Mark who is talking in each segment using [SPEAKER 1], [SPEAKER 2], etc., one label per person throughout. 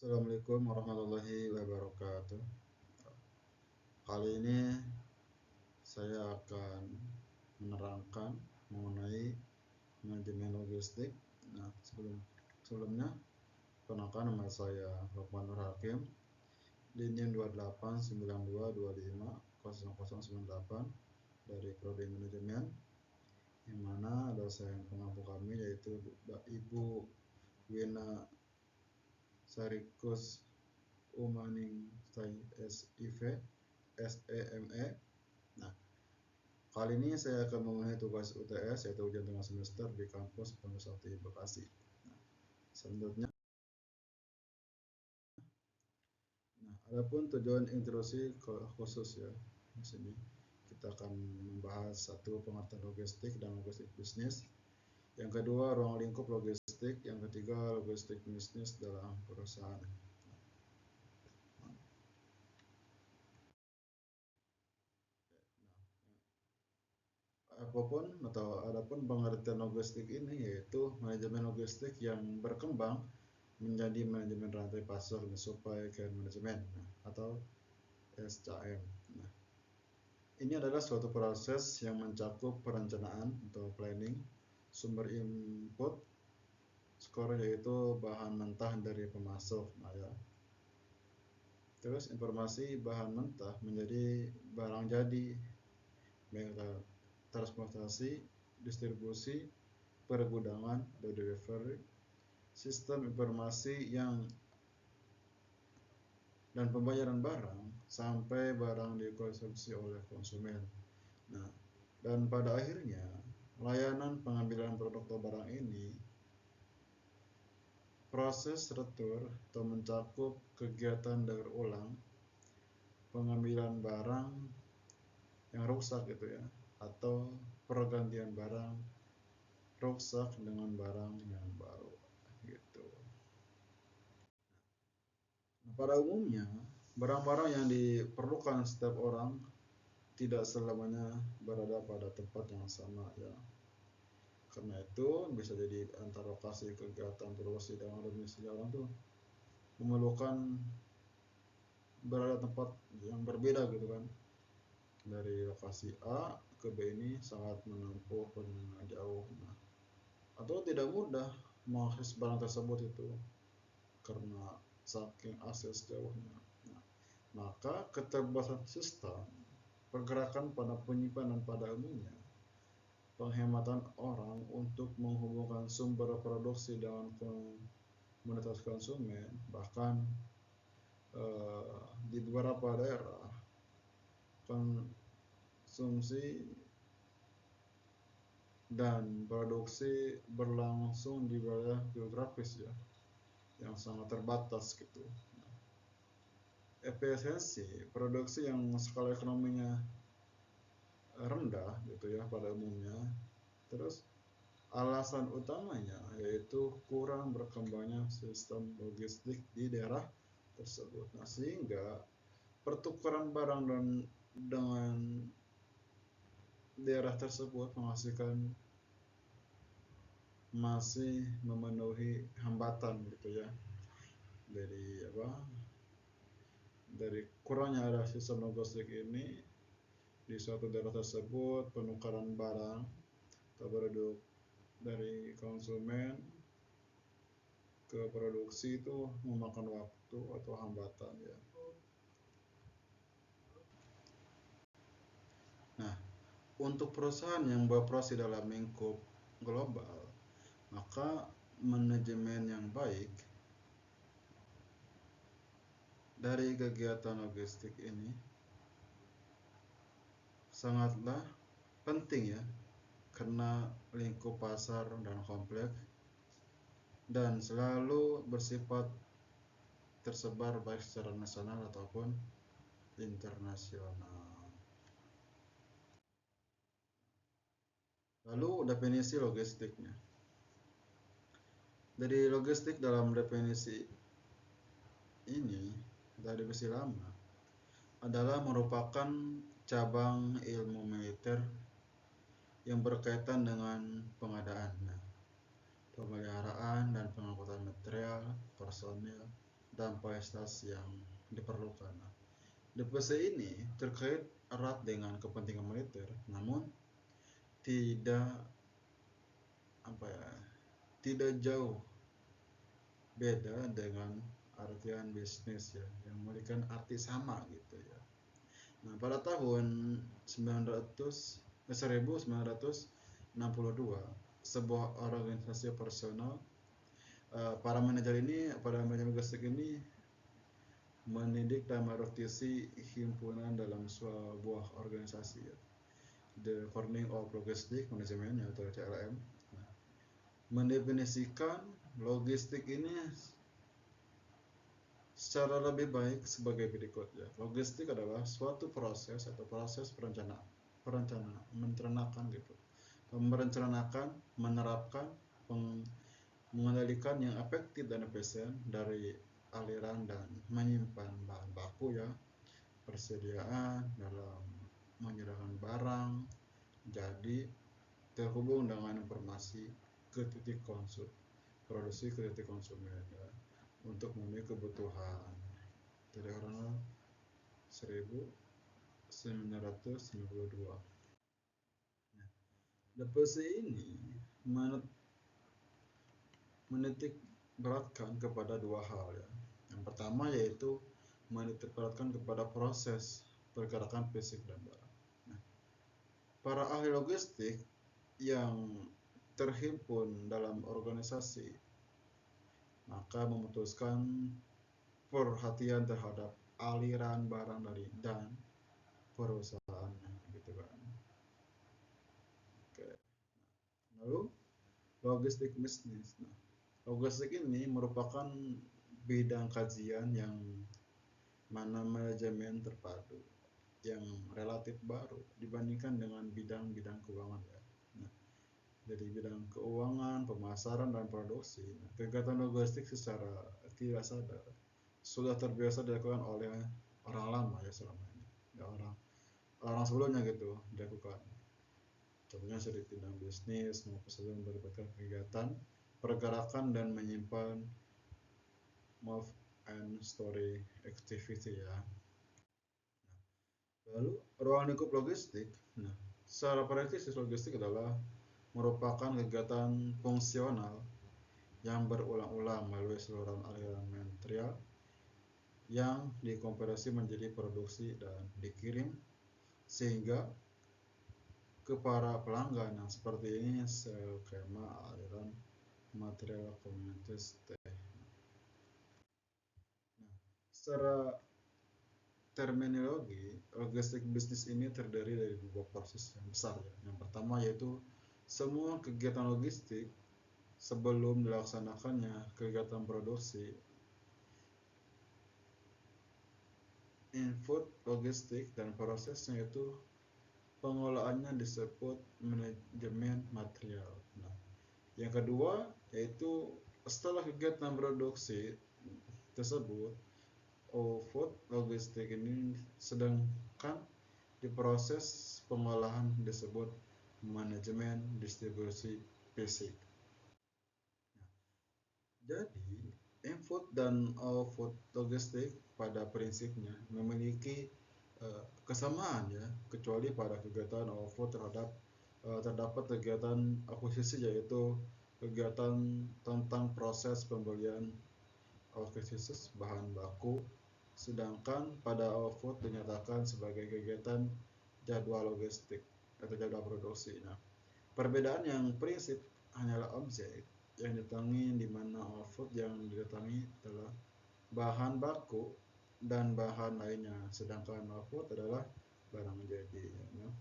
[SPEAKER 1] Assalamualaikum warahmatullahi wabarakatuh. Kali ini saya akan menerangkan mengenai manajemen logistik. Nah, sebelumnya perkenalkan, nama saya Lukman Nur Hakim di NIM 2892250098 dari Prodi Manajemen, yang mana dosen pengampu kami yaitu Ibu Wina Sarikus Umaning SIV SEME. Nah, kali ini saya akan memenuhi tugas UTS yaitu ujian tengah semester di kampus Penuh Bekasi. Nah, selanjutnya, adapun tujuan introduksi khusus ya, di sini kita akan membahas satu, pengertian logistik dan logistik bisnis. Yang kedua, ruang lingkup logistik. Yang ketiga, logistik bisnis dalam perusahaan. Adapun pengertian logistik ini yaitu manajemen logistik yang berkembang menjadi manajemen rantai pasok dan supply chain management atau SCM. Nah, ini adalah suatu proses yang mencakup perencanaan atau planning, sumber input, skor yaitu bahan mentah dari pemasok. Nah, ya. Terus informasi bahan mentah menjadi barang jadi, transportasi, distribusi, pergudangan, atau delivery, sistem informasi dan pembayaran barang sampai barang dikonsumsi oleh konsumen. Nah, dan pada akhirnya layanan pengambilan produk atau barang ini proses retur atau mencakup kegiatan daur ulang, pengambilan barang yang rusak gitu ya, atau pergantian barang rusak dengan barang yang baru gitu. Pada umumnya, barang-barang yang diperlukan setiap orang tidak selamanya berada pada tempat yang sama ya. Karena itu bisa jadi antar lokasi kegiatan produksi dan domisili orang tuh memerlukan berada tempat yang berbeda gitu kan. Dari lokasi A ke B ini sangat menempuh perjalanan jauh. Nah, atau tidak mudah mengakses barang tersebut itu karena saking akses jauhnya. Nah, maka keterbatasan sistem pergerakan pada penyimpanan pada umumnya, penghematan orang untuk menghubungkan sumber produksi dengan komunitas konsumen, bahkan di beberapa daerah konsumsi dan produksi berlangsung di wilayah geografis ya yang sangat terbatas gitu. Efisiensi produksi yang skala ekonominya rendah gitu ya pada umumnya. Terus alasan utamanya yaitu kurang berkembangnya sistem logistik di daerah tersebut. Nah, sehingga pertukaran barang dengan daerah tersebut menghasilkan masih memenuhi hambatan gitu ya, dari kurangnya ada sistem logistik ini di suatu daerah tersebut. Penukaran barang atau produk dari konsumen ke produksi itu memakan waktu atau hambatan ya. Nah, untuk perusahaan yang beroperasi dalam lingkup global, maka manajemen yang baik dari kegiatan logistik ini sangatlah penting ya, karena lingkup pasar dan kompleks dan selalu bersifat tersebar baik secara nasional ataupun internasional. Lalu definisi logistiknya. Dari logistik dalam definisi ini, dari definisi lama, adalah merupakan cabang ilmu militer yang berkaitan dengan pengadaan, pemeliharaan dan pengangkutan material, personil, dan fasilitas yang diperlukan. Nah, DPC ini terkait erat dengan kepentingan militer, namun tidak apa ya, tidak jauh beda dengan artian bisnis ya, yang memiliki arti sama gitu ya. Nah, pada tahun 1962, sebuah organisasi personal, para manajer logistik ini mendidik dan merekrutisi himpunan dalam sebuah organisasi ya. The Corning of Logistic Management atau CLM. Nah, mendefinisikan logistik ini secara lebih baik sebagai berikut ya. Logistik adalah suatu proses atau proses merencanakan gitu. Merencanakan, menerapkan, mengendalikan yang efektif dan efisien dari aliran dan menyimpan bahan baku ya, persediaan dalam menyediakan barang, jadi terhubung dengan informasi ke titik produksi ke titik konsumen ya, untuk memenuhi kebutuhan dari orang 1992. Nah, DPC ini menitik beratkan kepada dua hal ya. Yang pertama yaitu menitik beratkan kepada proses pergerakan fisik dan barang. Nah, para ahli logistik yang terhimpun dalam organisasi maka memutuskan perhatian terhadap aliran barang dari dan perusahaannya gitu kan. Oke. Lalu logistik bisnis. Nah, logistik ini merupakan bidang kajian yang mana manajemen terpadu yang relatif baru dibandingkan dengan bidang-bidang keuangan ya. Nah, dari bidang keuangan, pemasaran dan produksi, kegiatan logistik secara tidak sadar sudah terbiasa dilakukan oleh orang lama ya selama ini. Ya, orang sebelumnya gitu dilakukan. Contohnya seperti bidang bisnis maupun sebelum berbagai kegiatan pergerakan dan menyimpan move and story activity ya. Lalu ruang lingkup logistik. Nah, secara praktis logistik adalah merupakan kegiatan fungsional yang berulang-ulang melalui seluruh aliran material yang dikonversi menjadi produksi dan dikirim sehingga ke para pelanggan yang seperti ini skema aliran material komunitas teh. Nah, secara terminologi, logistik bisnis ini terdiri dari dua proses yang besar ya. Yang pertama yaitu semua kegiatan logistik sebelum dilaksanakannya kegiatan produksi. Input logistik dan prosesnya itu pengolahannya disebut manajemen material. Nah, yang kedua yaitu setelah kegiatan produksi tersebut, output logistik ini sedangkan di proses pengolahan disebut manajemen distribusi fisik. Jadi, input dan output logistik pada prinsipnya memiliki kesamaan ya, kecuali pada kegiatan output terdapat kegiatan akuisisi yaitu kegiatan tentang proses pembelian akuisisi bahan baku, sedangkan pada output dinyatakan sebagai kegiatan jadwal logistik atau jadwal produksi. Nah, perbedaan yang prinsip hanyalah objek yang didatangi, di mana output yang didatangi adalah bahan baku dan bahan lainnya, sedangkan output adalah barang jadi. Nah,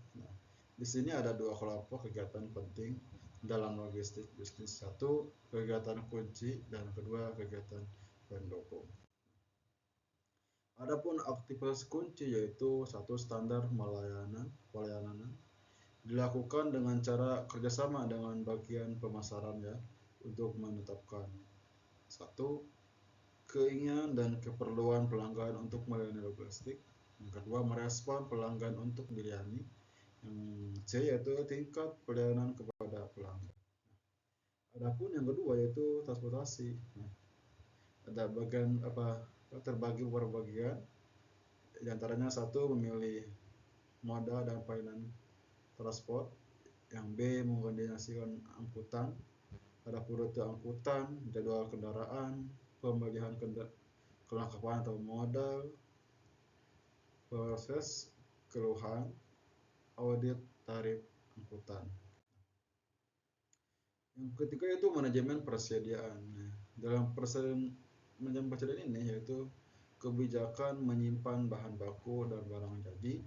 [SPEAKER 1] di sini ada dua kelompok kegiatan penting dalam logistik bisnis. Satu, kegiatan kunci, dan kedua, kegiatan pendukung. Adapun aktivitas kunci yaitu satu, standar pelayanan dilakukan dengan cara kerjasama dengan bagian pemasaran ya, untuk menetapkan satu, keinginan dan keperluan pelanggan untuk melayani logistik. Yang kedua, merespon pelanggan untuk dilayani. Yang C yaitu tingkat pelayanan kepada pelanggan. Adapun yang kedua yaitu transportasi. Nah, ada bagian apa terbagi beberapa bagian, di antaranya satu memilih moda dan pelayanan transport, yang B mengkoordinasikan angkutan, ada rute angkutan, jadwal kendaraan, pembelian kelengkapan atau modal, proses keluhan, audit tarif angkutan. Yang ketiga itu manajemen persediaan. Nah, dalam manajemen persediaan ini yaitu kebijakan menyimpan bahan baku dan barang jadi,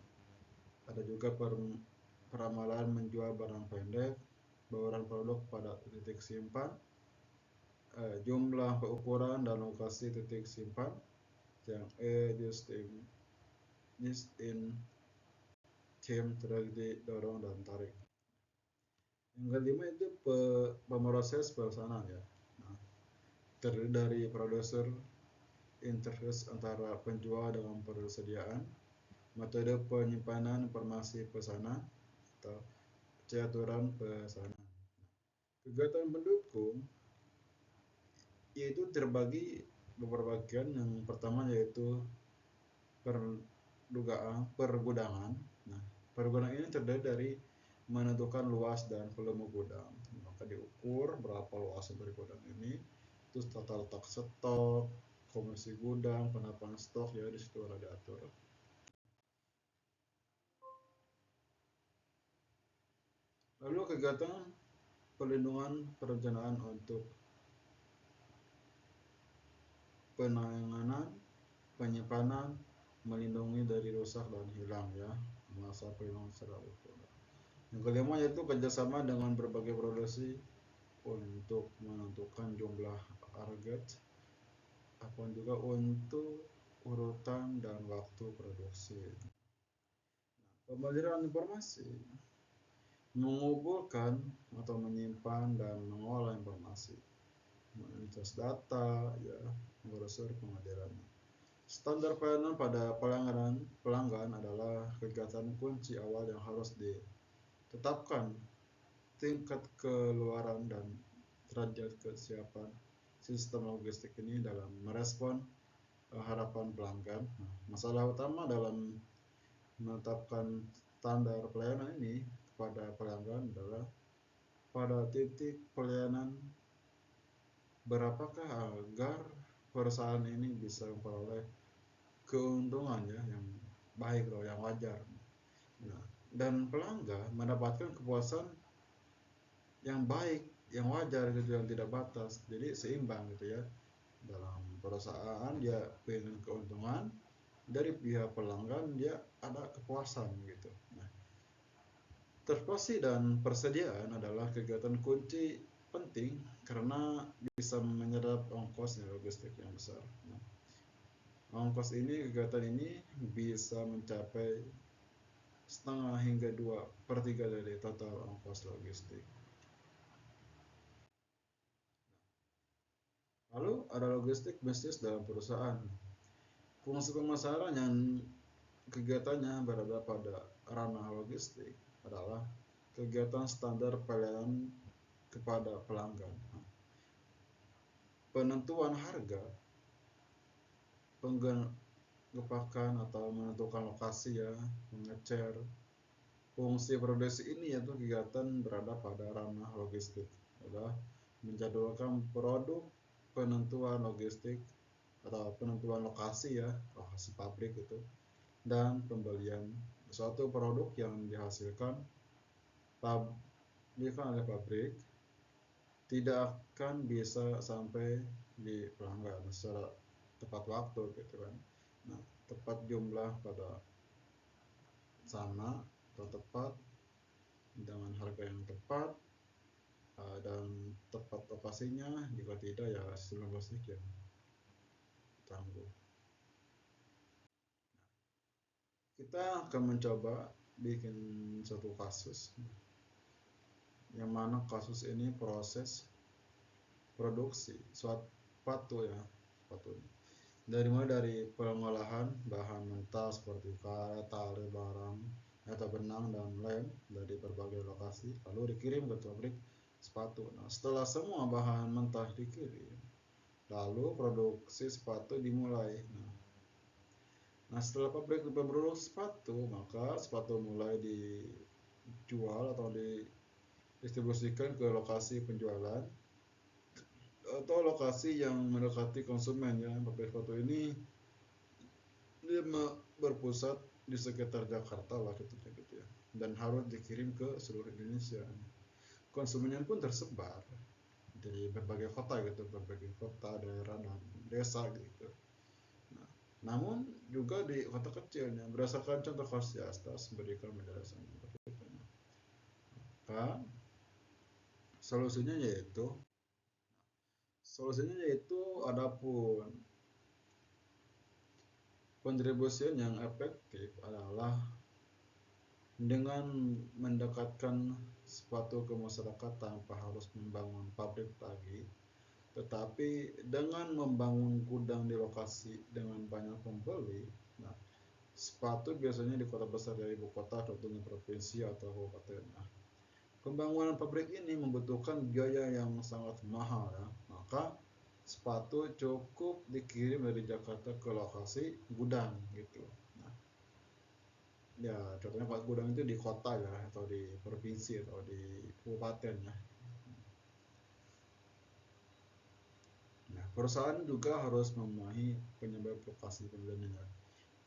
[SPEAKER 1] ada juga peramalan menjual barang pendek, bauran produk pada titik simpan, jumlah ukuran dan lokasi titik simpan, yang just in time, dorong dan tarik. Yang kelima itu pemroses pemesanan ya. Nah, terdiri dari produser, interface antara penjual dengan persediaan, metode penyimpanan informasi pesanan, atau caturan pesanan. Kegiatan pendukung yaitu terbagi beberapa bagian. Yang pertama yaitu pergudangan. Nah, pergudangan ini terdiri dari menentukan luas dan volume gudang. Maka diukur berapa luas dari gudang ini, terus total stok, komisi gudang, penampang stok, ya di situ ada diatur. Lalu kegiatan pelindungan perencanaan untuk penanganan, penyimpanan, melindungi dari rusak dan hilang ya, masa pelindungan secara utuh. Yang kelima yaitu kerjasama dengan berbagai produksi untuk menentukan jumlah target, apa juga untuk urutan dan waktu produksi. Pembelajaran informasi mengumpulkan atau menyimpan dan mengolah informasi, mengakses data, ya, brosur pengadilan. Standar pelayanan pada pelanggan adalah kegiatan kunci awal yang harus ditetapkan tingkat keluaran dan derajat kesiapan sistem logistik ini dalam merespon harapan pelanggan. Nah, masalah utama dalam menetapkan standar pelayanan ini kepada pelanggan adalah pada titik pelayanan berapakah agar perusahaan ini bisa memperoleh keuntungan ya yang baik loh, yang wajar. Nah, dan pelanggan mendapatkan kepuasan yang baik, yang wajar gitu, yang tidak batas. Jadi seimbang gitu ya. Dalam perusahaan dia pengen keuntungan, dari pihak pelanggan dia ada kepuasan gitu. Nah, transportasi dan persediaan adalah kegiatan kunci penting karena bisa menyerap ongkos logistik yang besar. Nah, kegiatan ini bisa mencapai setengah hingga 2/3 dari total ongkos logistik. Lalu ada logistik bisnis dalam perusahaan. Fungsi pemasaran yang kegiatannya berada pada ranah logistik adalah kegiatan standar pelayanan kepada pelanggan. Penentuan harga, penggepakan atau menentukan lokasi ya, mengecer. Fungsi produksi ini yaitu kegiatan berada pada ranah logistik, adalah menjadwalkan produk, penentuan logistik atau penentuan lokasi ya, lokasi pabrik itu, dan pembelian suatu produk yang dihasilkan oleh pabrik tidak akan bisa sampai di pelanggan secara tepat waktu gitu kan. Nah, tepat jumlah pada sama atau tepat dengan harga yang tepat, dan tepat lokasinya. Jika tidak ya sistem logistik yang tangguh. Kita akan mencoba bikin satu kasus, yang mana kasus ini proses produksi sepatu ya, sepatu ini. Dari pengolahan bahan mentah seperti karet, tali, barang atau benang dan lem dari berbagai lokasi, lalu dikirim ke pabrik sepatu. Nah, setelah semua bahan mentah dikirim, Lalu produksi sepatu dimulai. Nah, setelah pabrik memproduksi sepatu, maka sepatu mulai dijual atau didistribusikan ke lokasi penjualan atau lokasi yang mendekati konsumen ya. Pabrik sepatu ini dia berpusat di sekitar Jakarta lah gitu ya. Dan harus dikirim ke seluruh Indonesia. Konsumennya pun tersebar dari berbagai kota gitu, berbagai kota, daerah dan desa gitu. Nah, namun juga di kota kecilnya berdasarkan contoh kasus di atas berikan penjelasan berikutnya. Maka solusinya yaitu adapun pendistribusian yang efektif adalah dengan mendekatkan sepatu ke masyarakat tanpa harus membangun pabrik lagi, tetapi dengan membangun gudang di lokasi dengan banyak pembeli. Nah, sepatu biasanya di kota besar dari ibu kota, contohnya provinsi atau kabupaten. Nah, pembangunan pabrik ini membutuhkan biaya yang sangat mahal ya. Maka sepatu cukup dikirim dari Jakarta ke lokasi gudang gitu. Nah, ya contohnya kalau gudang itu di kota ya, atau di provinsi atau di kabupaten ya. Nah, perusahaan juga harus memahami penyebab lokasi pembeliannya.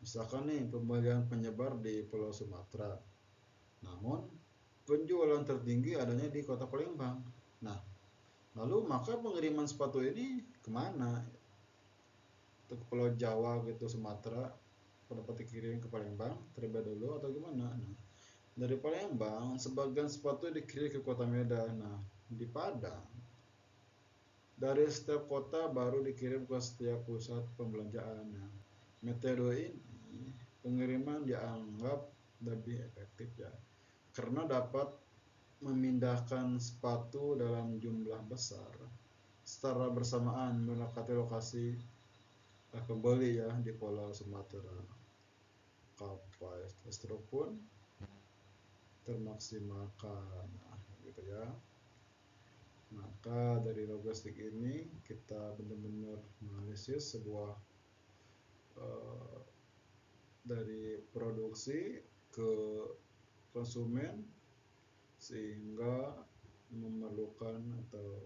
[SPEAKER 1] Misalkan nih pembelian penyebar di Pulau Sumatera, namun penjualan tertinggi adanya di kota Palembang. Nah, lalu maka pengiriman sepatu ini kemana? Ke Pulau Jawa gitu, Sumatera, pendapat dikirim ke Palembang terlebih dulu atau gimana? Nah, dari Palembang sebagian sepatu dikirim ke kota Medan. Nah, di Padang dari setiap kota baru dikirim ke setiap pusat pembelanjaan. Nah, metode ini pengiriman dianggap lebih efektif ya, karena dapat memindahkan sepatu dalam jumlah besar secara bersamaan mendekati lokasi pembeli ya di Pulau Sumatera. Kapasitas pun termaksimalkan, nah, gitu ya. Maka dari logistik ini kita benar-benar menganalisis sebuah uh, dari produksi ke konsumen sehingga memerlukan atau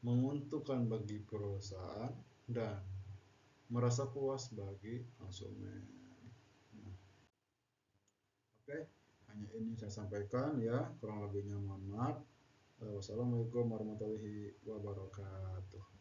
[SPEAKER 1] menguntungkan bagi perusahaan dan merasa puas bagi konsumen. Nah, oke, hanya ini saya sampaikan ya, kurang lebihnya mohon maaf. Wassalamualaikum warahmatullahi wabarakatuh.